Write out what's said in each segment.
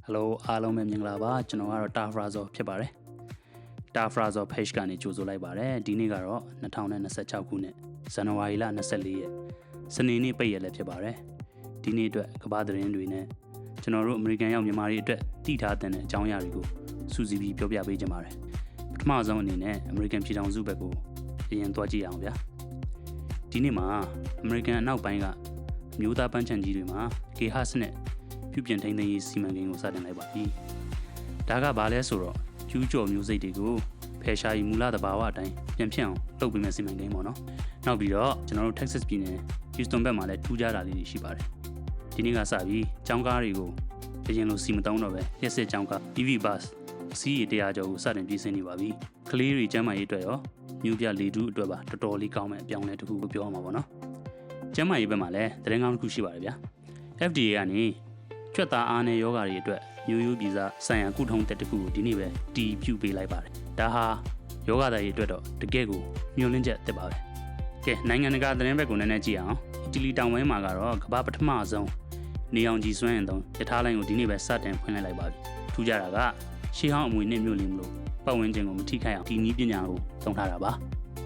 Hello အားလုံးပဲမင်္ဂလာပါကျွန်တော်ကတော့ Tafrazo ဖြစ်ပါတယ် Tafrazo page ကနေကြိုဆိုလိုက်ပါတယ်ဒီနေ့ကတော့2026ခုနှစ်ဇန်နဝါရီလ24ရက်စနေနေ့ပိတ်ရက်လည်းဖြစ်ပါတယ်ဒီနေ့အတွက်ကမ္ဘာသတင်းတွေနဲ့ကျွန်တော်တို့အမေရိကန်ရောက်မြန်မာတွေအတွက်တည်ထားတဲ့အကြောင်းအရာတွေကိုစူးစီးပြီးပြောပြပေးကြပါမယ်ပထမဆုံးအနေနဲ့အမေရိကန်ပြည်ထောင်စုဘက်ကိုအရင်သွားကြည့်အောင်ဗျာဒီနေ့မှာအမေရိကန်အနောက်ပိုင်းကမျိုးသားပန်းချန်ကြီးတွေမှာကေဟတ်နဲ့ပြုပြင်ထိန်းသိမ်းရေးစီမံကိန်းကိုစတင်လိုက်ပါပြီ။ဒါကဘာလဲဆိုတော့ကျူးကျော်မျိုးစိတ်တွေကိုဖယ်ရှားရေးမူလသဘာဝအတိုင်းပြန်ဖြစ်အောင်လုပ်ပေးမယ့်စီမံကိန်းပေါ့နော်။နောက်ပြီးတော့ကျွန်တော်တို့ Texas ပြည်နယ် Houston ဘက်မှာလည်းထူးခြားတာလေးတွေရှိပါတယ်။ဒီနေ့ကစပြီးကျောင်းကားတွေကိုအရင်လိုစီမံတုံးတော့ပဲလျှက်စစ်ကျောင်းကား EV bus အစီးရေ100ကျော်ကိုစတင်ပြည်ဆင်းနေပါပြီ။ကလေးတွေကျန်းမာရေးအတွက်ရောမြို့ပြလေတူးအတွက်ပါတော်တော်လေးကောင်းမဲ့အပြောင်းအလဲတစ်ခုကိုပြောရမှာပေါ့နော်။ကျန်းမာရေးဘက်မှာလည်းသတင်းကောင်းတစ်ခုရှိပါတယ်ဗျာ။ FDA ကနေကြွက်သားအားနဲ့ယောဂါတွေအတွက်မျိုးရိုးပြည်စားဆိုင်ရာကုထုံးတက်တစ်ခုကိုဒီနေ့ပဲတီးပြုတ်ပေးလိုက်ပါတယ်။ဒါဟာယောဂါတွေအတွက်တော့တကယ်ကိုမျှော်လင့်ချက်တက်ပါပဲ။ကဲနိုင်ငံတကာသတင်းဘက်ကိုနည်းနည်းကြည့်အောင်။အီတလီတောင်ပိုင်းမှာကတော့ကမ္ဘာပထမဆုံးနေအောင်ကြီးစွမ်းရင်သုံးရထားလိုင်းကိုဒီနေ့ပဲစတင်ဖွင့်လိုက်ပါပြီ။ထူးခြားတာကရှေးဟောင်းအမွေနဲ့မြို့လင်းမလို့ပတ်ဝန်းကျင်ကိုမထိခိုက်အောင်ဒီနည်းပညာကိုသုံးထားတာပါ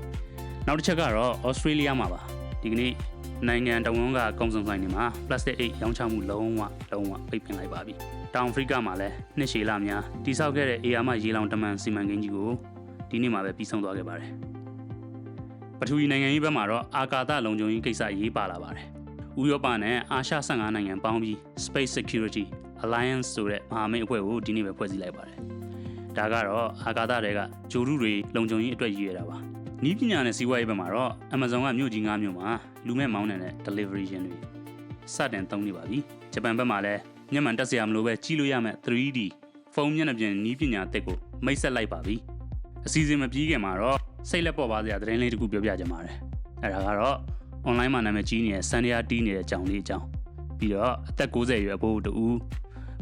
။နောက်တစ်ချက်ကတော့ဩစတြေးလျမှာပါ။ဒီကနေ့နိုင်ငံတဝန်ကကုံစုံဆိုင်တွေမှာ plastic အိတ်ရောင်းချမှုလုံးဝပိတ်ပင်လိုက်ပါပြီ။တောင်အာဖရိကမှာလည်းနှစ်ရှည်လများတိစောက်ခဲ့တဲ့အေယာမရေလောင်တမန်စီမံကိန်းကြီးကိုဒီနေ့မှာပဲပြီးဆုံးသွားခဲ့ပါတယ်။ပထဝီနိုင်ငံရေးဘက်မှာတော့အာကာသလုံခြုံရေးကိစ္စရေးပါလာပါတယ်။ဥရောပနဲ့အာရှ15နိုင်ငံပေါင်းပြီး Space Security Alliance ဆိုတဲ့မဟာမိတ်အဖွဲ့ကိုဒီနေ့ပဲဖွဲ့စည်းလိုက်ပါတယ်။ဒါကတော့အာကာသတွေကဂျိုရုတွေလုံခြုံရေးအတွက်ရည်ရွယ်တာပါ။နီးပညာနဲ့စီးပွားရေးဘက်မှာတော့ Amazon ကမြို့ကြီး9မြို့မှာလူမဲ့မောင်းတဲ့ delivery ရှင်တွေစတင်သုံးနေပါပြီ။ဂျပန်ဘက်မှာလည်းမျက်မှန်တက်စရာမလိုပဲကြီးလို့ရမယ့် 3D ဖုန်းမျက်နှာပြင်နီးပညာတက်ကိုမိတ်ဆက်လိုက်ပါပြီ။အစီအစဉ်မပြီးခင်မှာတော့စိတ်လက်ပေါ်ပါစရာသတင်းလေးတစ်ခုပြောပြချင်ပါတယ်။အဲဒါကတော့ online မှာနာမည်ကြီးနေတဲ့စန်ဒီယာတီးနေတဲ့အကြောင်းလေးအကြောင်းပြီးတော့အသက်60အရွယ်အဖိုးတူ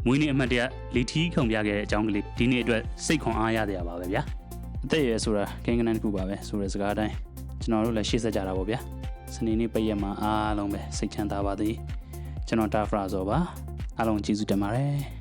မွေးနေ့အမှတ်တရလေထီးခုံပြခဲ့တဲ့အကြောင်းကလေးဒီနေ့အတွက်စိတ်ခွန်အားရတဲ့အပါပဲဗျာ။အသက်ရယ်ဆိုတာကိန်းကနန်းတစ်ခုပါပဲဆိုတဲ့စကားတိုင်းကျွန်တော်တို့လည်းရှေ့ဆက်ကြတာပေါ့ဗျာစနေနေ့ပိတ်ရက်မှာအားလုံးပဲစိတ်ချမ်းသာပါသည်ကျွန်တော်တာဖရာဇော်ပါအားလုံးကျေးဇူးတင်ပါတယ်